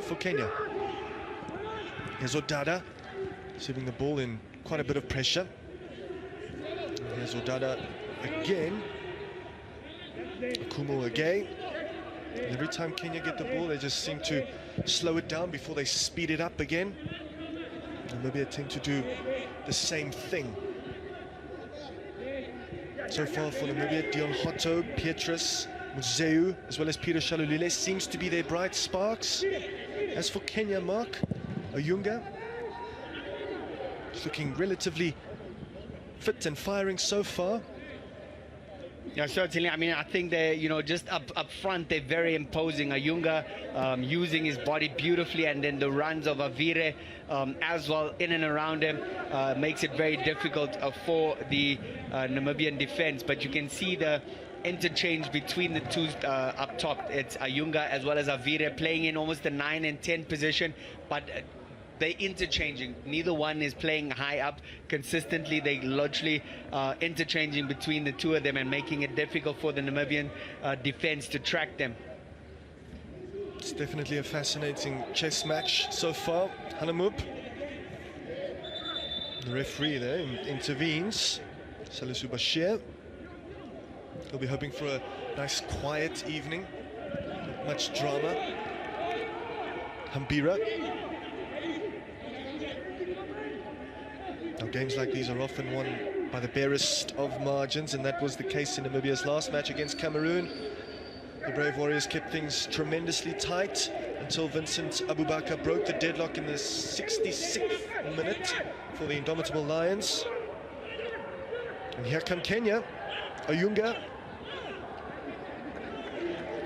for Kenya. Here's Odada, receiving the ball in quite a bit of pressure. And here's Odada again. Akumu again. And every time Kenya get the ball, they just seem to slow it down before they speed it up again. Namibia tend to do the same thing. So far for Namibia, Dion Hotto, Pietrus, Muzeu, as well as Peter Shalulile seems to be their bright sparks. As for Kenya, Mark, Ayunga, looking relatively fit and firing so far. Yeah, certainly. I mean, I think they're, you know, just up front, they're very imposing. Ayunga using his body beautifully, and then the runs of Avire as well in and around him makes it very difficult for the Namibian defense. But you can see the interchange between the two up top. It's Ayunga as well as Avire playing in almost the 9 and 10 position, but they're interchanging. Neither one is playing high up consistently. They literally interchanging between the two of them and making it difficult for the Namibian defense to track them. It's definitely a fascinating chess match so far. Hanamup, the referee there, intervenes. Salisu Bashir. He'll be hoping for a nice quiet evening. Not much drama. Hambira. Now, games like these are often won by the barest of margins, and that was the case in Namibia's last match against Cameroon. The Brave Warriors kept things tremendously tight until Vincent Abubakar broke the deadlock in the 66th minute for the indomitable Lions. And here come Kenya. Ayunga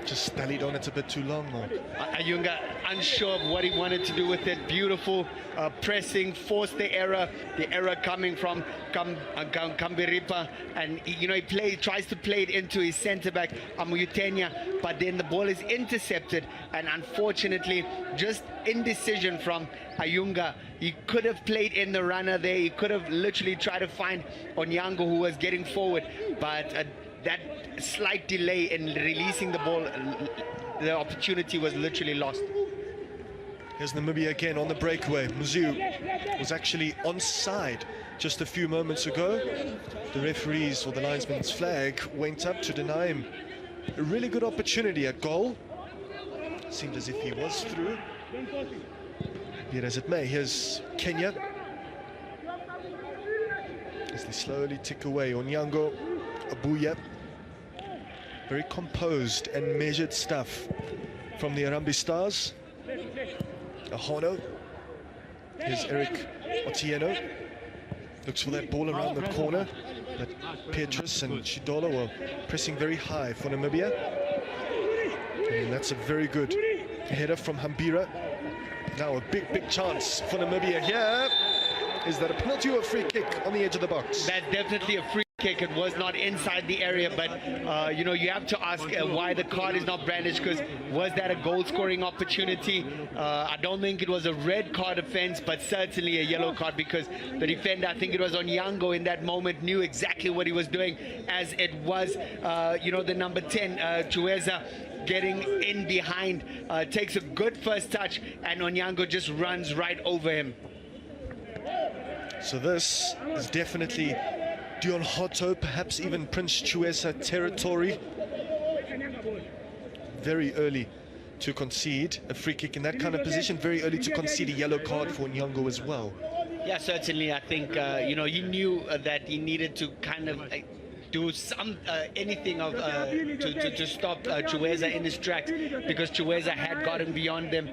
just stalled on it a bit too long, Mark. Ayunga unsure of what he wanted to do with it. Beautiful pressing, forced the error coming from Kambiripa, and you know, he tries to play it into his centre-back Amuyutenya, but then the ball is intercepted, and unfortunately just indecision from Ayunga. He could have played in the runner there. He could have literally tried to find Onyango, who was getting forward, but that slight delay in releasing the ball, the opportunity was literally lost. Here's Namibia again on the breakaway. Muziu was actually onside just a few moments ago. The referees, or the linesman's flag, went up to deny him a really good opportunity at goal. Seemed as if he was through. Be it as it may, here's Kenya. As they slowly tick away, Onyango, Abuya. Very composed and measured stuff from the Arambi Stars. Ahono. Here's Eric Otieno. Looks for that ball around the corner. But Petrus and Shidola were pressing very high for Namibia. And that's a very good header from Hambira. Now a big chance for Namibia here. Is that a penalty or a free kick on the edge of the box? That's definitely a free kick. It was not inside the area, but you know, you have to ask why the card is not brandished, because was that a goal scoring opportunity? I don't think it was a red card offense, but certainly a yellow card, because the defender, I think it was Onyango in that moment, knew exactly what he was doing, as it was you know, the number 10 Chueza getting in behind, takes a good first touch, and Onyango just runs right over him. So this is definitely Dion Hotto, perhaps even Prince Chuesa territory. Very early to concede a free kick in that kind of position. Very early to concede a yellow card for Onyango as well. Yeah, certainly. I think you know, he knew that he needed to kind of do some anything of to stop Chueza in his tracks, because Chueza had gotten beyond them.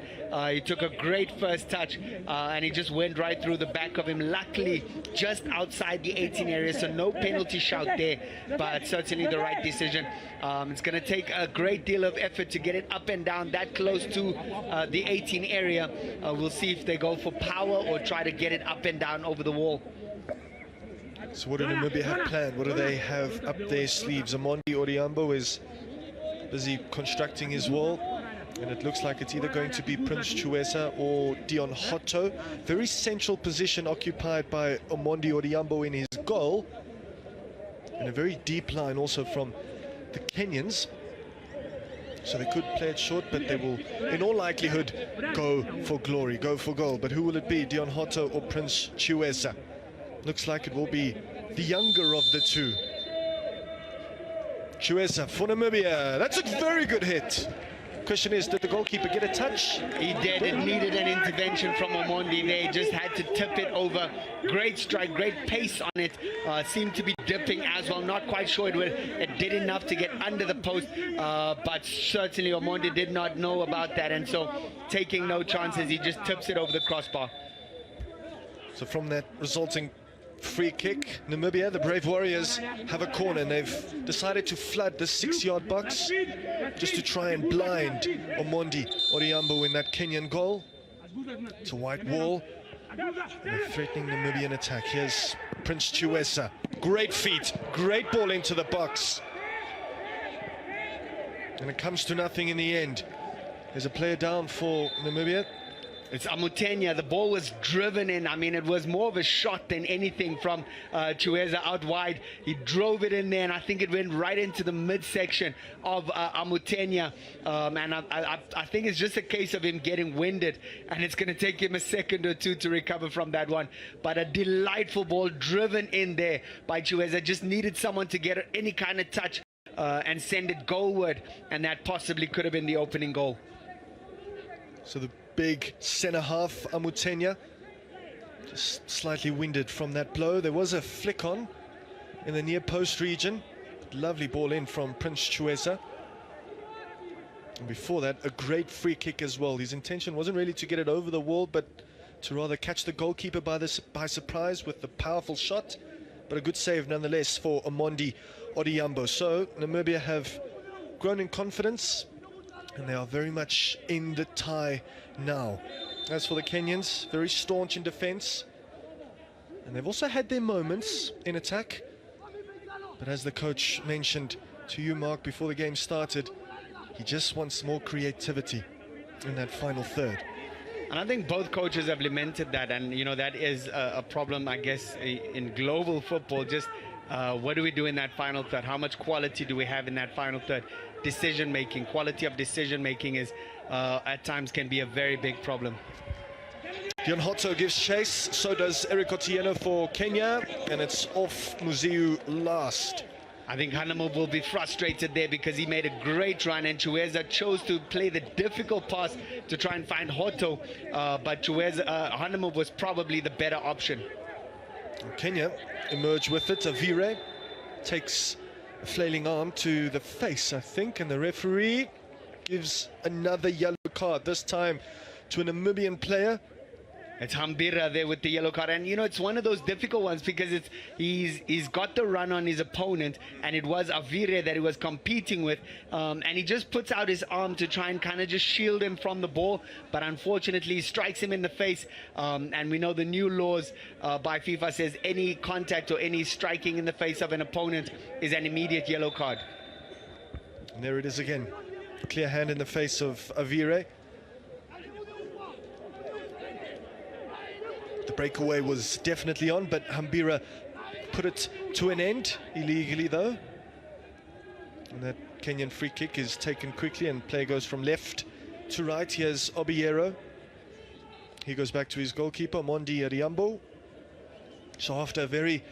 He took a great first touch and he just went right through the back of him. Luckily, just outside the 18 area, so no penalty shout there, but certainly the right decision. It's going to take a great deal of effort to get it up and down that close to the 18 area. We'll see if they go for power or try to get it up and down over the wall. So what do Namibia have planned? What do they have up their sleeves? Amondi Oriambo is busy constructing his wall, and it looks like it's either going to be Prince Chuesa or Dion Hotto. Very central position occupied by Amondi Oriambo in his goal, and a very deep line also from the Kenyans. So they could play it short, but they will, in all likelihood, go for glory, go for goal. But who will it be, Dion Hotto or Prince Chiweza? Looks like it will be the younger of the two. Chiweza for Namibia. That's a very good hit. Question is, did the goalkeeper get a touch? He did. It needed an intervention from Omondi. They just had to tip it over. Great strike, great pace on it. Seemed to be dipping as well. Not quite sure it did enough to get under the post, but certainly Omondi did not know about that, and so taking no chances, he just tips it over the crossbar. So from that resulting free kick, Namibia, the Brave Warriors, have a corner, and they've decided to flood the 6-yard box just to try and blind Omondi Odhiambo in that Kenyan goal. It's a white wall. And they're threatening Namibian attack. Here's Prince Chiweza. Great feet, great ball into the box. And it comes to nothing in the end. There's a player down for Namibia. It's Amutenya. The ball was driven in. I mean, it was more of a shot than anything from Chiweza out wide. He drove it in there, and I think it went right into the midsection of Amutenya. And I think it's just a case of him getting winded, and it's going to take him a second or two to recover from that one. But a delightful ball driven in there by Chiweza. Just needed someone to get any kind of touch and send it goalward, and that possibly could have been the opening goal. So the big centre half, Amutenya, just slightly winded from that blow. There was a flick on in the near post region. Lovely ball in from Prince Chiweza. And before that, a great free kick as well. His intention wasn't really to get it over the wall, but to rather catch the goalkeeper by surprise with the powerful shot. But a good save nonetheless for Omondi Odhiambo. So Namibia have grown in confidence, and they are very much in the tie now. As for the Kenyans, very staunch in defense, and they've also had their moments in attack. But as the coach mentioned to you, Mark, before the game started, he just wants more creativity in that final third. And I think both coaches have lamented that, and you know, that is a problem, I guess, in global football. Just what do we do in that final third? How much quality do we have in that final third? Decision making, quality of decision making is at times can be a very big problem. Dion Hotto gives chase, so does Eric Otieno for Kenya, and it's off Muziu last. I think Hanamo will be frustrated there because he made a great run, and Chiweza chose to play the difficult pass to try and find Hotto, but Hanamo was probably the better option. Kenya emerge with it. Avire takes a flailing arm to the face, I think, and the referee gives another yellow card, this time to a Namibian player. It's Hambira there with the yellow card, and you know, it's one of those difficult ones because he's got the run on his opponent, and it was Avire that he was competing with, and he just puts out his arm to try and kind of just shield him from the ball, but unfortunately he strikes him in the face, and we know the new laws by FIFA says any contact or any striking in the face of an opponent is an immediate yellow card. And there it is again, clear hand in the face of Avire. The breakaway was definitely on, but Hambira put it to an end, illegally though. And that Kenyan free kick is taken quickly, and play goes from left to right. Here's Obiero. He goes back to his goalkeeper, Omondi Odhiambo. So after a very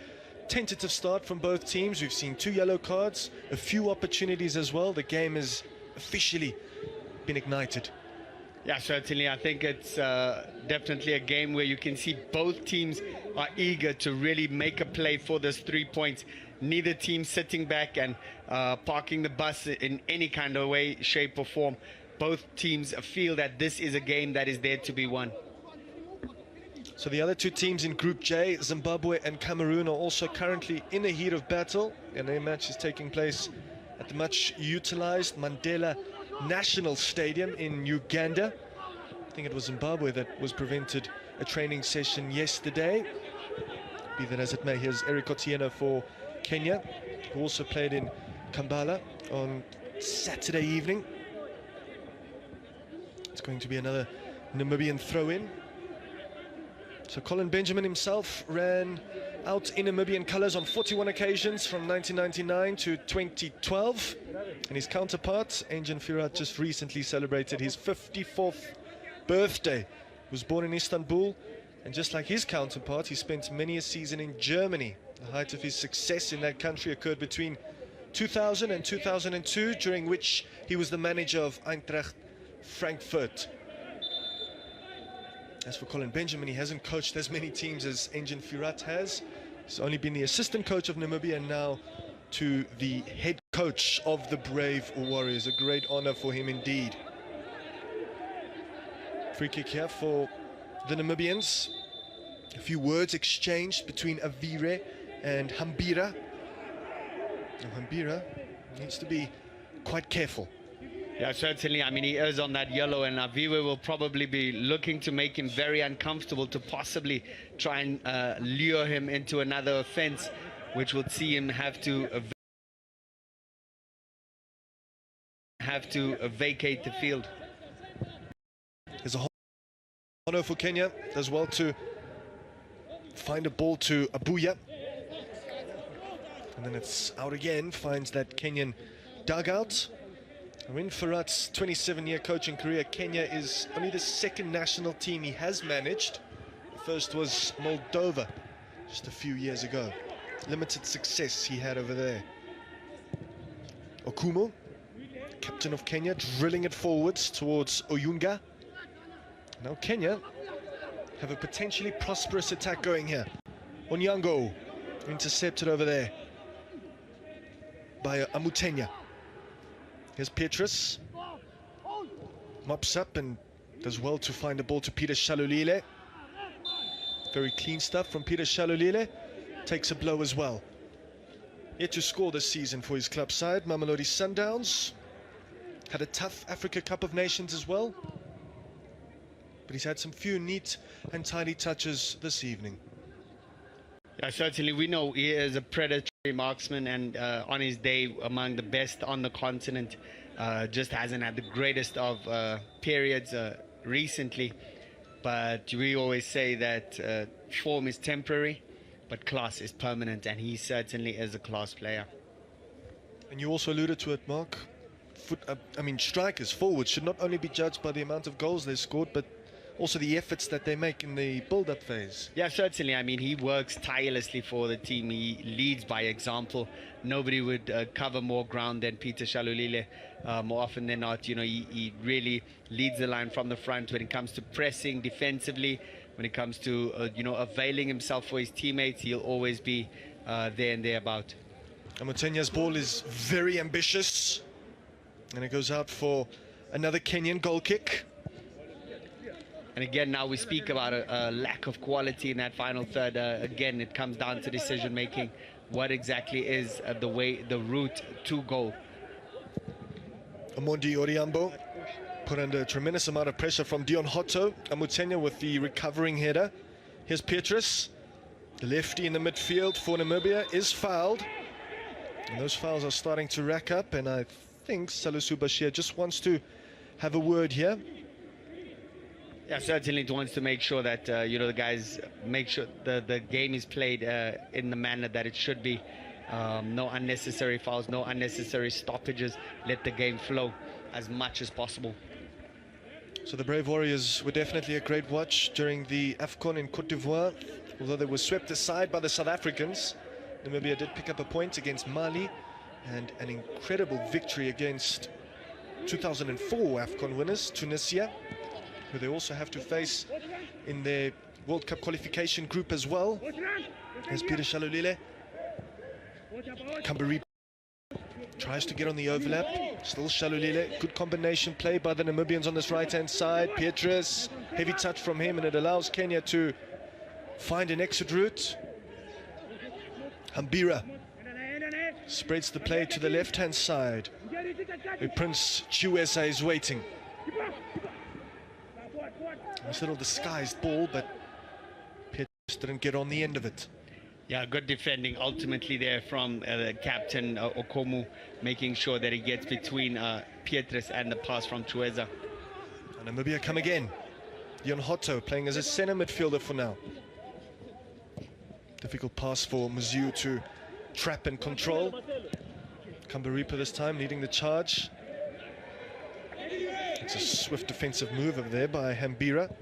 tentative start from both teams, we've seen 2 yellow cards, a few opportunities as well. The game has officially been ignited. Yeah, certainly. I think it's definitely a game where you can see both teams are eager to really make a play for those 3 points. Neither team sitting back and parking the bus in any kind of way, shape or form. Both teams feel that this is a game that is there to be won. So the other 2 teams in Group J, Zimbabwe and Cameroon, are also currently in the heat of battle, and their match is taking place at the much utilized Mandela National Stadium in Uganda. I think it was Zimbabwe that was prevented a training session yesterday. Be that as it may, here's Eric Otieno for Kenya, who also played in Kampala on Saturday evening. It's going to be another Namibian throw-in. So Colin Benjamin himself ran out in Namibian colours on 41 occasions from 1999 to 2012. And his counterpart, Engin Firat, just recently celebrated his 54th birthday. He was born in Istanbul, and just like his counterpart, he spent many a season in Germany. The height of his success in that country occurred between 2000 and 2002, during which he was the manager of Eintracht Frankfurt. As for Colin Benjamin, he hasn't coached as many teams as Engin Firat has. He's only been the assistant coach of Namibia, and now to the head coach of the Brave Warriors. A great honor for him indeed. Free kick here for the Namibians. A few words exchanged between Avire and Hambira. Now Hambira needs to be quite careful. Yeah, certainly. I mean, he is on that yellow, and Aviwe will probably be looking to make him very uncomfortable, to possibly try and lure him into another offense, which would see him have to vacate the field. There's a honor for Kenya as well to find a ball to Abuya. And then it's out again, finds that Kenyan dugout. In Firat's 27-year coaching career, Kenya is only the second national team he has managed. The first was Moldova just a few years ago. Limited success he had over there. Okumu, captain of Kenya, drilling it forwards towards Oyunga. Now Kenya have a potentially prosperous attack going here. Onyango intercepted over there by Amutenya. Here's Petrus, mops up and does well to find the ball to Peter Shalulile. Very clean stuff from Peter Shalulile. Takes a blow as well. Yet to score this season for his club side. Mamelodi Sundowns had a tough Africa Cup of Nations as well, but he's had some few neat and tidy touches this evening. Yeah, certainly. We know he is a predatory marksman, and on his day among the best on the continent. Just hasn't had the greatest of periods recently, but we always say that form is temporary, but class is permanent, and he certainly is a class player. And you also alluded to it, Mark. Strikers, forwards, should not only be judged by the amount of goals they scored, but also the efforts that they make in the build-up phase. Yeah, certainly. I mean, he works tirelessly for the team. He leads by example. Nobody would cover more ground than Peter Shalulile. More often than not, he really leads the line from the front when it comes to pressing defensively. When it comes to, availing himself for his teammates, he'll always be there and thereabout. Amutenya's ball is very ambitious, and it goes out for another Kenyan goal kick. And again, now we speak about a lack of quality in that final third. Again, it comes down to decision making. What exactly is the route to goal? Amondi Oriambo put under a tremendous amount of pressure from Dion Hotto. Amutenya with the recovering header. Here's Petrus. The lefty in the midfield for Namibia is fouled. And those fouls are starting to rack up, and I think Salisu Bashir just wants to have a word here. Yeah, certainly wants to make sure that, the guys make sure the game is played in the manner that it should be. No unnecessary fouls, no unnecessary stoppages. Let the game flow as much as possible. So the Brave Warriors were definitely a great watch during the Afcon in Cote d'Ivoire. Although they were swept aside by the South Africans, Namibia did pick up a point against Mali, and an incredible victory against 2004 Afcon winners, Tunisia, who they also have to face in their World Cup qualification group as well. As Peter Shalulile. Kambari tries to get on the overlap. Still Shalulile. Good combination play by the Namibians on this right-hand side. Petrus, heavy touch from him, and it allows Kenya to find an exit route. Hambira spreads the play to the left-hand side, where Prince Chiweza is waiting. Nice little disguised ball, but Petrus didn't get on the end of it. Yeah, good defending ultimately there from the captain Okomu, making sure that he gets between Petrus and the pass from Chiweza. And Namibia come again. Dion Hotto playing as a centre midfielder for now. Difficult pass for Muziu to trap and control. Kambaripa this time leading the charge. It's a swift defensive move over there by Hambira.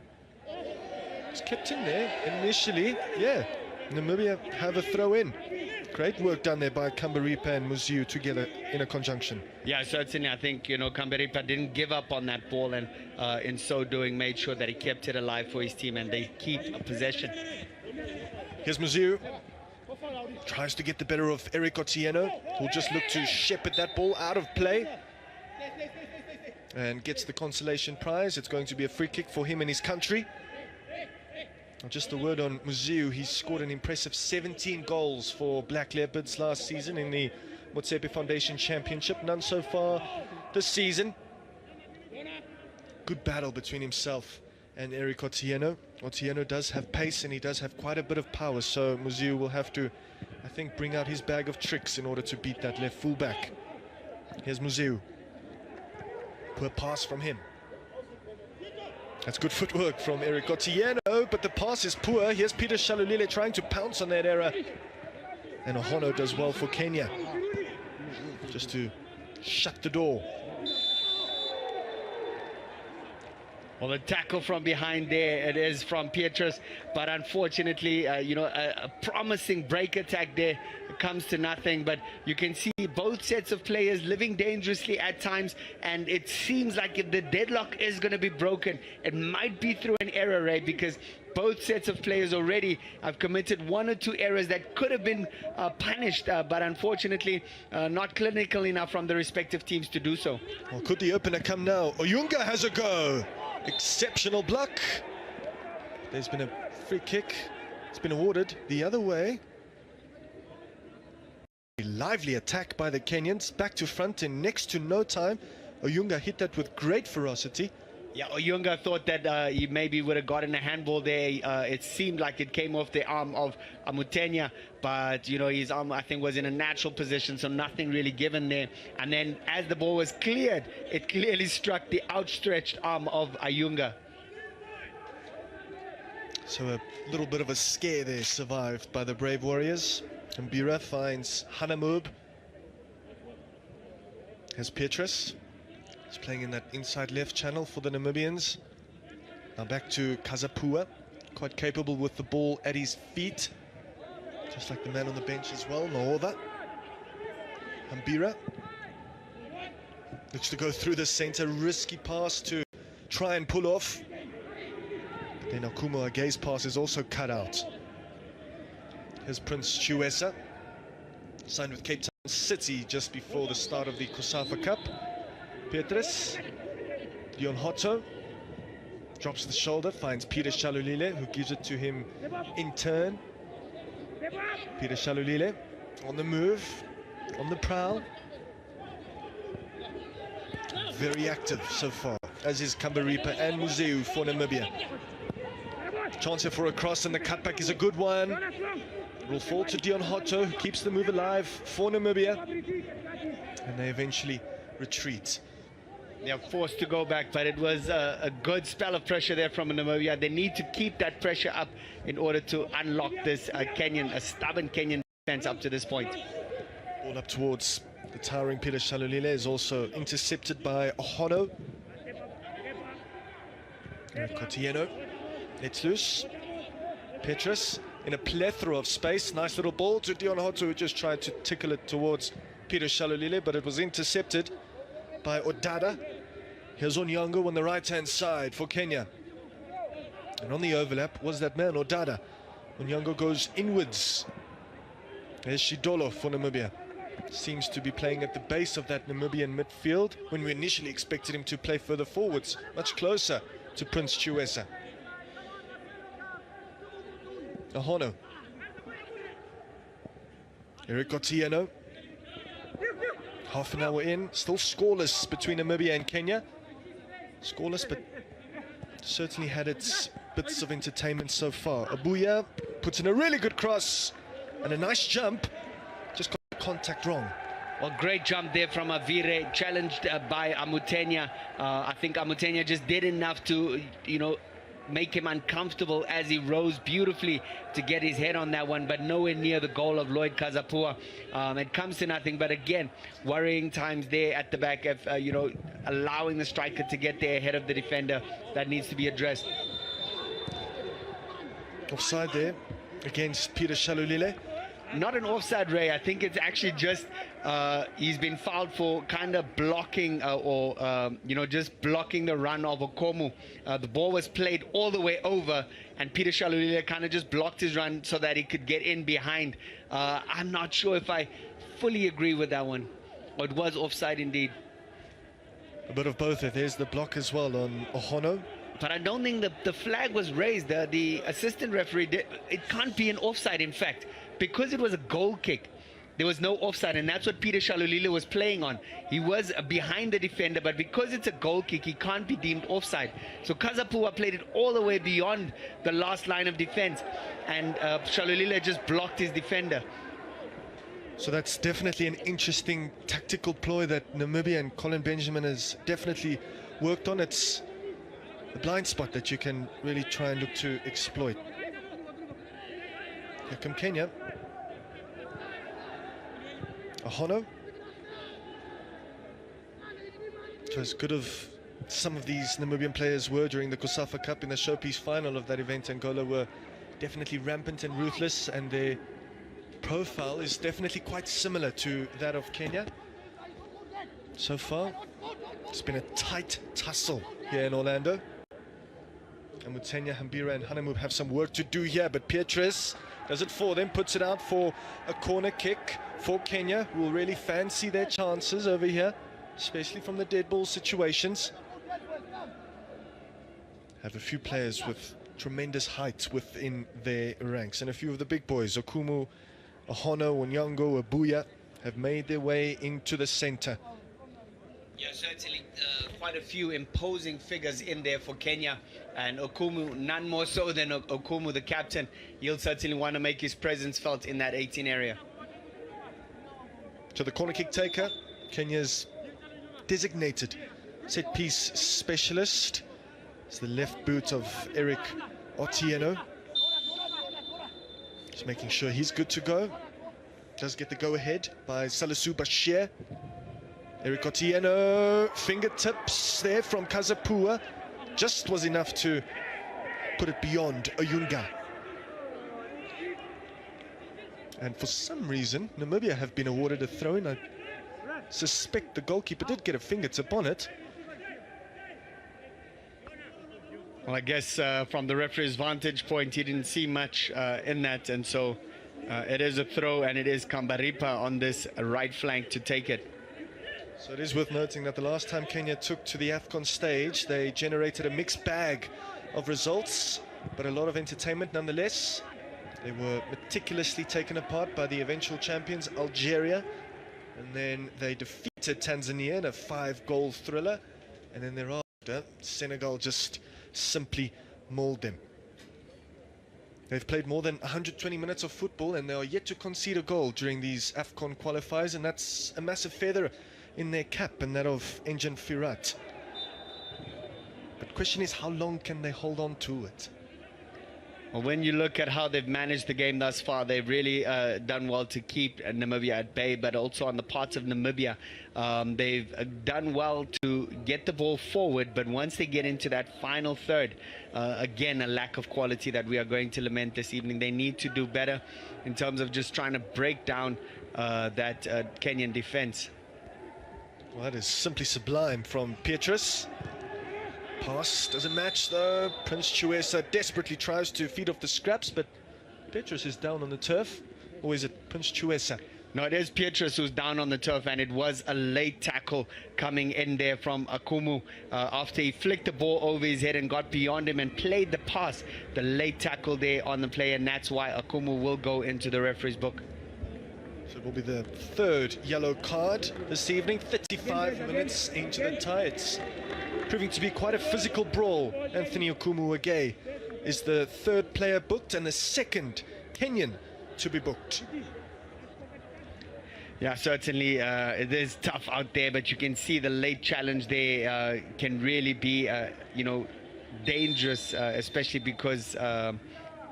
It's kept in there initially. Yeah, Namibia have a throw in. Great work done there by Kambaripa and Muziu together in a conjunction. Yeah, certainly. I think, Kambaripa didn't give up on that ball, and in so doing made sure that he kept it alive for his team and they keep a possession. Here's Muziu. Tries to get the better of Eric Otieno, who'll just look to shepherd that ball out of play. And gets the consolation prize. It's going to be a free kick for him and his country. Just a word on Muziu, he's scored an impressive 17 goals for Black Leopards last season in the Motsepe Foundation Championship. None so far this season. Good battle between himself and Eric Otieno. Otieno does have pace and he does have quite a bit of power, so Muziu will have to, I think, bring out his bag of tricks in order to beat that left fullback. Here's Muziu. Poor pass from him. That's good footwork from Eric Otieno, but the pass is poor. Here's Peter Shalulile trying to pounce on that error. And Ahono does well for Kenya, just to shut the door. Well, the tackle from behind there, it is from Pietrus, but unfortunately, a promising break attack there comes to nothing. But you can see both sets of players living dangerously at times, and it seems like if the deadlock is going to be broken, it might be through an error, right? Because both sets of players already have committed one or two errors that could have been punished, but unfortunately not clinical enough from the respective teams to do so. Well, could the opener come now? Oyunga has a go. Exceptional block. There's been a free kick. It's been awarded the other way. A lively attack by the Kenyans. Back to front in next to no time. Oyunga hit that with great ferocity. Yeah, Oyunga thought that he maybe would have gotten a handball there. It seemed like it came off the arm of Amutenya, but his arm, I think, was in a natural position, so nothing really given there. And then as the ball was cleared, it clearly struck the outstretched arm of Oyunga. So a little bit of a scare there survived by the Brave Warriors. Mbira finds Hanamub. Here's Petrus. He's playing in that inside left channel for the Namibians. Now back to Kazapua, quite capable with the ball at his feet, just like the man on the bench as well, Maova. Hambira looks to go through the center, risky pass to try and pull off. But then Akumo Age's pass is also cut out. Here's Prince Chiwesa, signed with Cape Town City just before the start of the Kusafa Cup. Petrus, Dion Hotto, drops the shoulder, finds Peter Shalulile, who gives it to him in turn. Peter Shalulile on the move, on the prowl. Very active so far, as is Kambaripa and Muziu for Namibia. Chance here for a cross, and the cutback is a good one. It will fall to Dion Hotto, who keeps the move alive for Namibia. And they eventually retreat. They're forced to go back, but it was a good spell of pressure there from Namibia. They need to keep that pressure up in order to unlock this a stubborn Kenyan defense up to this point. Ball up towards the towering Peter Shalulile is also intercepted by Ahono. Kotieno, it's loose. Petrus in a plethora of space. Nice little ball to Dion Hotto, who just tried to tickle it towards Peter Shalulile, but it was intercepted by Odada. Here's Onyango on the right-hand side for Kenya. And on the overlap was that man, Odada. Onyango goes inwards. There's Shidolo for Namibia. Seems to be playing at the base of that Namibian midfield when we initially expected him to play further forwards, much closer to Prince Chiwesa. Ahono. Eric Otieno. Half an hour in, still scoreless between Namibia and Kenya. Scoreless, but certainly had its bits of entertainment so far. Abuya puts in a really good cross and a nice jump, just got the contact wrong. Well, great jump there from Avire, challenged by Amutenya. I think Amutenya just did enough to, make him uncomfortable as he rose beautifully to get his head on that one, but nowhere near the goal of Lloyd Kazapua. It comes to nothing, but again, worrying times there at the back of, allowing the striker to get there ahead of the defender. That needs to be addressed. Offside there against Peter Shalulile. Not an offside, Ray. I think it's actually just he's been fouled for kind of blocking just blocking the run of Okomu. The ball was played all the way over, and Peter Shalulile kind of just blocked his run so that he could get in behind. I'm not sure if I fully agree with that one. It was offside indeed. A bit of both. There's the block as well on Ohono. But I don't think the flag was raised. The assistant referee did. It can't be an offside, in fact, because it was a goal kick. There was no offside, and that's what Peter Shalulile was playing on. He was behind the defender, but because it's a goal kick, he can't be deemed offside. So Kazapua played it all the way beyond the last line of defense, and Shalulile just blocked his defender. So that's definitely an interesting tactical ploy that Namibia and Colin Benjamin has definitely worked on. It's a blind spot that you can really try and look to exploit. Here come Kenya. Ahono. So as good of some of these Namibian players were during the Kosafa Cup in the showpiece final of that event, Angola were definitely rampant and ruthless, and their profile is definitely quite similar to that of Kenya. So far, it's been a tight tussle here in Orlando. And Mutenya, Hambira and Hanemu have some work to do here, but Pietrus does it for them, puts it out for a corner kick for Kenya, who will really fancy their chances over here, especially from the dead ball situations. Have a few players with tremendous height within their ranks, and a few of the big boys, Okumu, Ahono, Onyango, Abuya, have made their way into the center. Yeah, certainly quite a few imposing figures in there for Kenya, and Okumu none more so than Okumu, the captain. He'll certainly want to make his presence felt in that 18 area. To the corner kick taker, Kenya's designated set piece specialist. It's the left boot of Eric Otieno. Just making sure he's good to go. Does get the go ahead by Salisu Bashir. Eric Otieno, fingertips there from Kazapua. Just was enough to put it beyond Oyunga. And for some reason, Namibia have been awarded a throw-in. I suspect the goalkeeper did get a fingertip on it. Well, I guess from the referee's vantage point, he didn't see much in that, and so it is a throw, and it is Kambaripa on this right flank to take it. So it is worth noting that the last time Kenya took to the Afcon stage, they generated a mixed bag of results, but a lot of entertainment nonetheless. They were meticulously taken apart by the eventual champions, Algeria, and then they defeated Tanzania in a 5-goal thriller, and then thereafter, Senegal just simply mauled them. They've played more than 120 minutes of football, and they are yet to concede a goal during these Afcon qualifiers, and that's a massive feather in their cap, and that of Engin Firat. But the question is, how long can they hold on to it? Well, when you look at how they've managed the game thus far, they've really done well to keep Namibia at bay, but also on the parts of Namibia, they've done well to get the ball forward, but once they get into that final third, again, a lack of quality that we are going to lament this evening. They need to do better in terms of just trying to break down that Kenyan defense. Well, that is simply sublime from Pietrus. Pass doesn't match though. Prince Chiwesa desperately tries to feed off the scraps, but Pietrus is down on the turf. Or is it Prince Chiwesa? No, it is Pietrus who's down on the turf, and it was a late tackle coming in there from Akumu after he flicked the ball over his head and got beyond him and played the pass. The late tackle there on the play, and that's why Akumu will go into the referee's book. So it will be the third yellow card this evening, 35 minutes into the tie. It's proving to be quite a physical brawl. Anthony Okumu-Agay is the third player booked and the second Kenyan to be booked. Yeah, certainly it is tough out there, but you can see the late challenge there can really be, dangerous, especially because there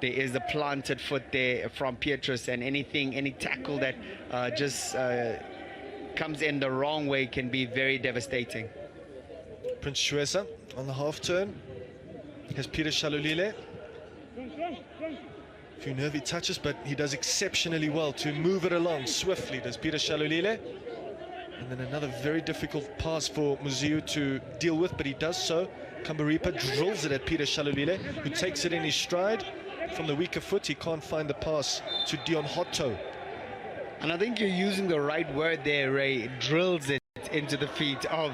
is a planted foot there from Pietrus, and any tackle that just comes in the wrong way can be very devastating. Prince Shuesa on the half turn. Here's Peter Shalulile. A few nervy touches, but he does exceptionally well to move it along swiftly, does Peter Shalulile. And then another very difficult pass for Muziu to deal with, but he does so. Kambaripa drills it at Peter Shalulile, who takes it in his stride. From the weaker foot, he can't find the pass to Dion Hotto. And I think you're using the right word there, Ray. Drills it into the feet of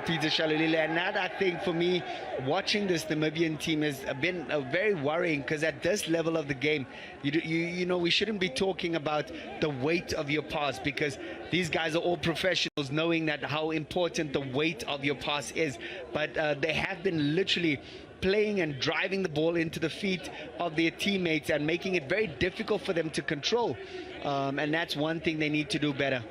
Peter Shalulile. And that, I think, for me, watching this Namibian team has been very worrying, because at this level of the game, you know, we shouldn't be talking about the weight of your pass, because these guys are all professionals, knowing that how important the weight of your pass is. But they have been literally playing and driving the ball into the feet of their teammates and making it very difficult for them to control. And that's one thing they need to do better.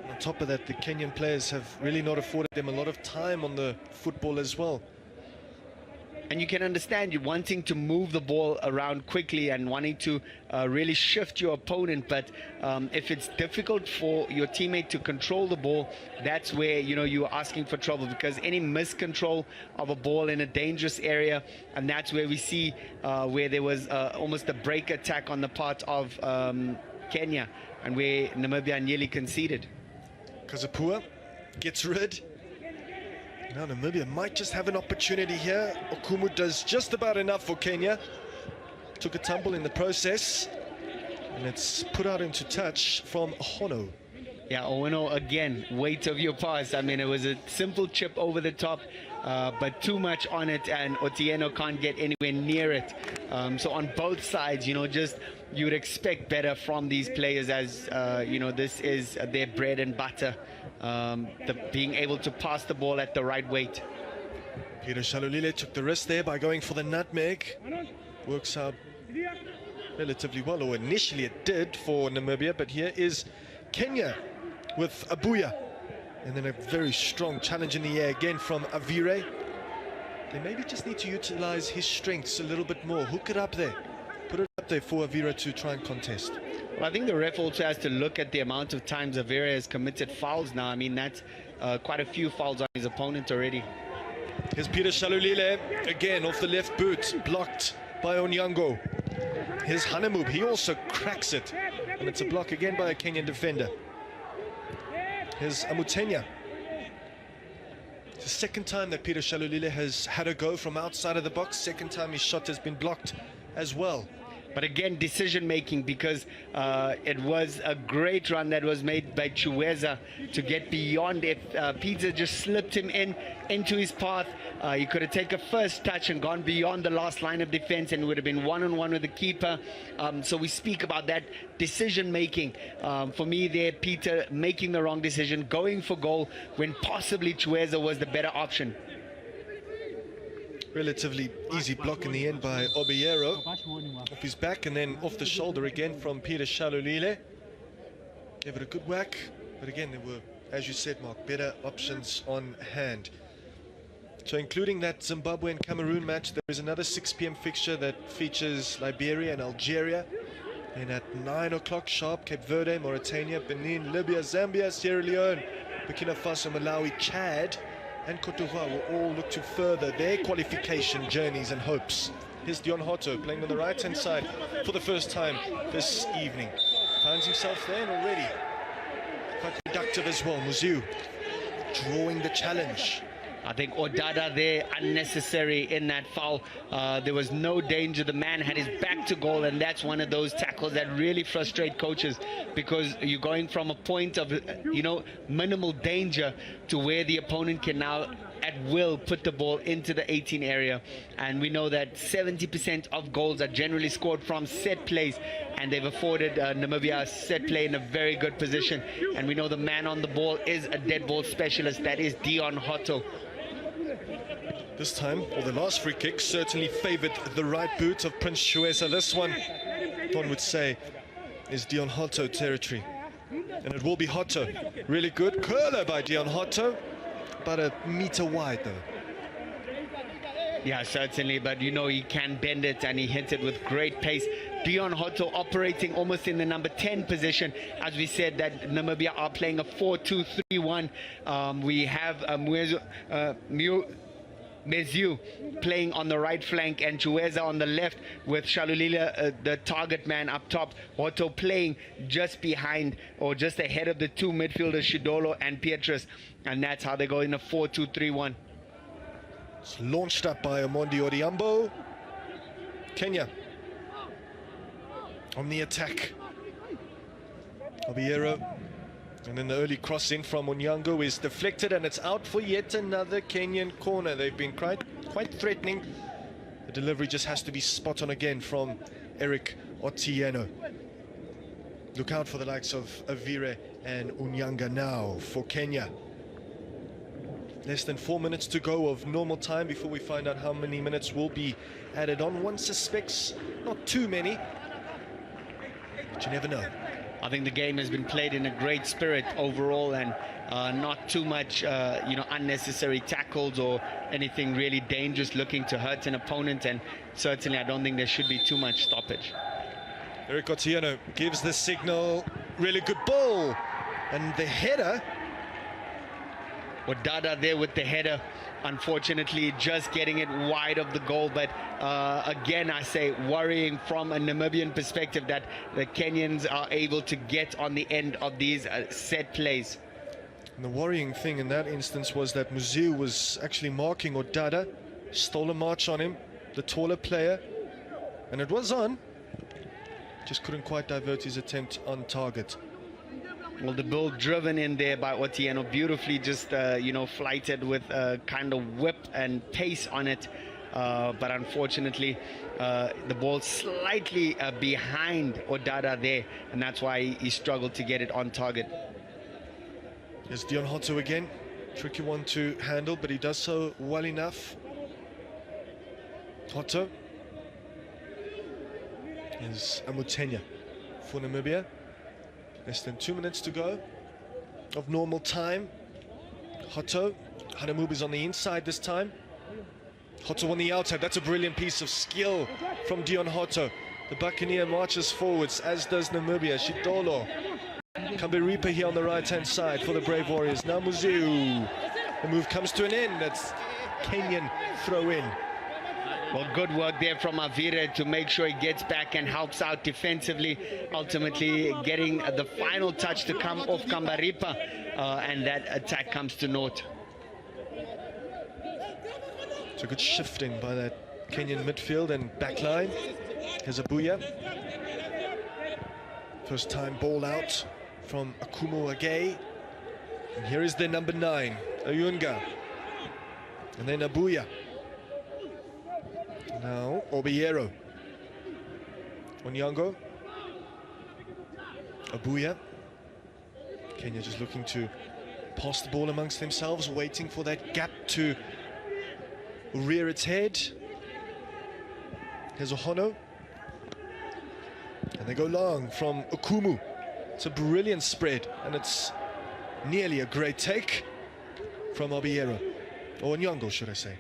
On top of that, the Kenyan players have really not afforded them a lot of time on the football as well. And you can understand you wanting to move the ball around quickly and wanting to really shift your opponent, but if it's difficult for your teammate to control the ball, that's where, you know, you're asking for trouble, because any miscontrol of a ball in a dangerous area, and that's where we see where there was almost a break attack on the part of Kenya, and where Namibia nearly conceded. Kazapua gets rid. Now Namibia might just have an opportunity here. Okumu does just about enough for Kenya. Took a tumble in the process. And it's put out into touch from Hono. Yeah, Oweno again, weight of your pass. I mean, it was a simple chip over the top, but too much on it, and Otieno can't get anywhere near it. So on both sides, you know, just you would expect better from these players, as you know, this is their bread and butter, being able to pass the ball at the right weight. Peter Shalulile took the risk there by going for the nutmeg. Works out relatively well, or initially it did for Namibia, but here is Kenya with Abuya. And then a very strong challenge in the air again from Avire. They maybe just need to utilize his strengths a little bit more. Hook it up there. Put it up there for Avire to try and contest. Well, I think the ref also has to look at the amount of times Avire has committed fouls now. I mean, that's quite a few fouls on his opponent already. Here's Peter Shalulile again off the left boot, blocked by Onyango. Here's Hanemub, he also cracks it, and it's a block again by a Kenyan defender. Here's Amutenya. It's the second time that Peter Shalulile has had a go from outside of the box. Second time his shot has been blocked as well. But again, decision making, because it was a great run that was made by Chueza to get beyond. If Peter just slipped him into his path, he could have taken a first touch and gone beyond the last line of defense, and would have been one-on-one with the keeper. So we speak about that decision making. For me there, Peter making the wrong decision, going for goal when possibly Chueza was the better option. Relatively easy block in the end by Obiero off his back, and then off the shoulder again from Peter Shalulile. Gave it a good whack, but again there were, as you said, Mark, better options on hand. So including that Zimbabwe and Cameroon match, there is another 6 p.m. fixture that features Liberia and Algeria. And at 9 o'clock sharp, Cape Verde, Mauritania, Benin, Libya, Zambia, Sierra Leone, Burkina Faso, Malawi, Chad and Cote d'Ivoire will all look to further their qualification journeys and hopes. Here's Dion Hotto playing on the right-hand side for the first time this evening. Finds himself there and already quite productive as well. Muziu drawing the challenge. I think Odada there, unnecessary in that foul. There was no danger. The man had his back to goal, and that's one of those tackles that really frustrate coaches, because you're going from a point of, you know, minimal danger to where the opponent can now at will put the ball into the 18 area. And we know that 70% of goals are generally scored from set plays, and they've afforded Namibia a set play in a very good position. And we know the man on the ball is a dead ball specialist. That is Dion Hotto. This time, or the last free kick, certainly favoured the right boot of Prince Shuesa. This one would say, is Dion Hotto territory. And it will be Hotto. Really good curler by Dion Hotto. About a metre wide, though. Yeah, certainly, but you know he can bend it and he hits it with great pace. Dion Hotto operating almost in the number 10 position. As we said, that Namibia are playing a 4-2-3-1. We have Meziu playing on the right flank and Chueza on the left, with Shalulila, the target man, up top. Hotto playing just behind or just ahead of the two midfielders, Shidolo and Pietrus. And that's how they go in a 4-2-3-1. It's launched up by Omondi Odhiambo. Kenya on the attack. Obiero. And then the early cross in from Onyango is deflected, and it's out for yet another Kenyan corner. They've been quite threatening. The delivery just has to be spot on again from Eric Otieno. Look out for the likes of Avire and Unyanga now for Kenya. Less than 4 minutes to go of normal time before we find out how many minutes will be added on. One suspects not too many, but you never know. I think the game has been played in a great spirit overall, and not too much, unnecessary tackles or anything really dangerous looking to hurt an opponent. And certainly, I don't think there should be too much stoppage. Eric Otieno gives the signal. Really good ball, and the header. Odada there with the header, unfortunately just getting it wide of the goal. But again, I say worrying from a Namibian perspective that the Kenyans are able to get on the end of these set plays. And the worrying thing in that instance was that Muziu was actually marking Odada, stole a march on him, the taller player, and it was on. Just couldn't quite divert his attempt on target. Well, the ball driven in there by Otieno, beautifully just, flighted with a kind of whip and pace on it. But unfortunately, the ball slightly behind Odada there, and that's why he struggled to get it on target. There's Dion Hotto again. Tricky one to handle, but he does so well enough. Hotto is Amutenya for Namibia. Less than 2 minutes to go of normal time. Hotto. Hanamub is on the inside this time. Hotto on the outside. That's a brilliant piece of skill from Dion Hotto. The Buccaneer marches forwards, as does Namibia. Shidolo. Kamberipa here on the right-hand side for the Brave Warriors. Now Muziu. The move comes to an end. That's Kenyan throw in. Well, good work there from Avire to make sure he gets back and helps out defensively, ultimately getting the final touch to come off Kamberipa, and that attack comes to naught. It's a good shifting by that Kenyan midfield and backline. Here's Abuya. First time ball out from Akumu Agay. And here is the number 9, Ayunga. And then Abuya. Now Obiero. Onyango. Abuya. Kenya just looking to pass the ball amongst themselves, waiting for that gap to rear its head. Here's Ohono. And they go long from Okumu. It's a brilliant spread, and it's nearly a great take from Obiero. Or Onyango, should I say.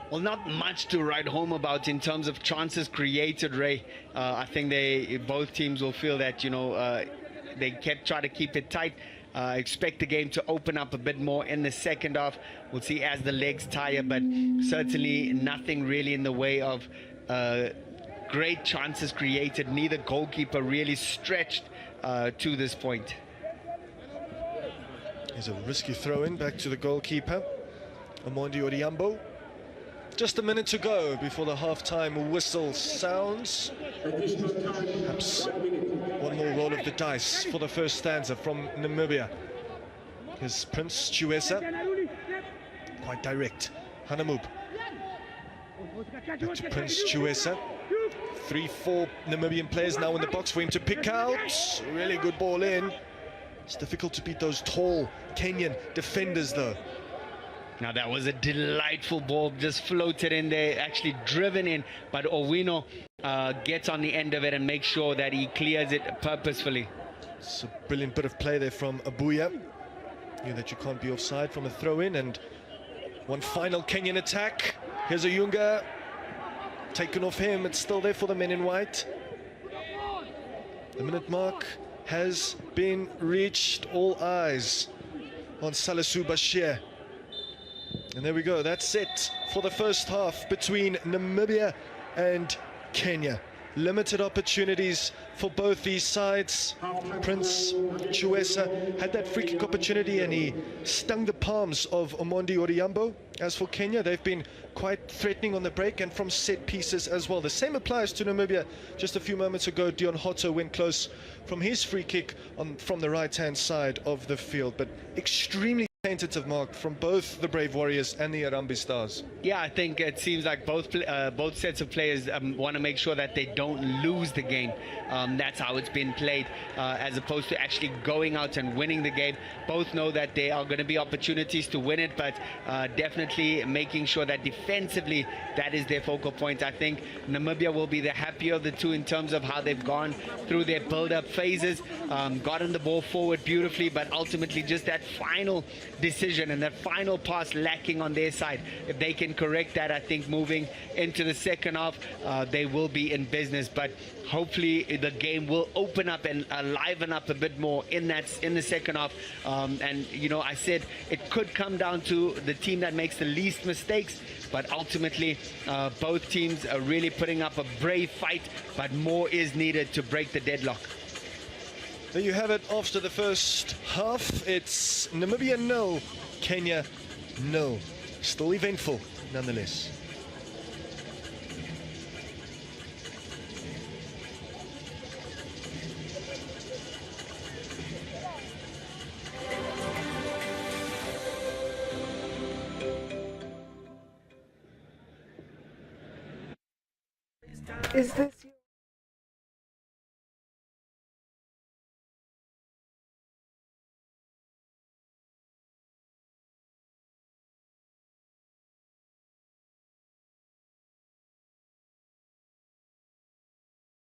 Well, not much to write home about in terms of chances created, Ray. I think both teams will feel that, they try to keep it tight. Expect the game to open up a bit more in the second half. We'll see as the legs tire, but certainly nothing really in the way of great chances created. Neither goalkeeper really stretched to this point. Here's a risky throw-in back to the goalkeeper, Omondi Odhiambo. Just a minute to go before the half-time whistle sounds. Perhaps one more roll of the dice for the first stanza from Namibia. Here's Prince Chiwesa. Quite direct. Hanamub. Back to Prince Chiwesa. 3-4 Namibian players now in the box for him to pick out. Really good ball in. It's difficult to beat those tall Kenyan defenders, though. Now that was a delightful ball, just floated in there, actually driven in, but Owino gets on the end of it and makes sure that he clears it purposefully. It's a brilliant bit of play there from Abuya. Knew that you can't be offside from a throw-in, and One final Kenyan attack. Here's Ayunga. Taken off him. It's still there for the men in white. The minute mark has been reached. All eyes on Salisu Bashir. And there we go. That's it for the first half between Namibia and Kenya. Limited opportunities for both these sides. Prince Chuesa had that free kick opportunity and he stung the palms of Omondi Odhiambo. As for Kenya, they've been quite threatening on the break and from set pieces as well. The same applies to Namibia. Just a few moments ago, Dion Hotto went close from his free kick from the right-hand side of the field, but extremely tentative mark from both the Brave Warriors and the Harambee Stars. Yeah, I think it seems like both sets of players want to make sure that they don't lose the game. That's how it's been played, as opposed to actually going out and winning the game. Both know that there are going to be opportunities to win it, but definitely making sure that defensively that is their focal point. I think Namibia will be the happier of the two in terms of how they've gone through their build-up phases, gotten the ball forward beautifully, but ultimately just that final decision and that final pass lacking on their side. If they can correct that, I think moving into the second half, they will be in business. But hopefully the game will open up and liven up a bit more in the second half. And you know, I said it could come down to the team that makes the least mistakes, but ultimately both teams are really putting up a brave fight, but more is needed to break the deadlock. There you have it after the first half. It's Namibia 0, Kenya 0. Still eventful nonetheless. Is this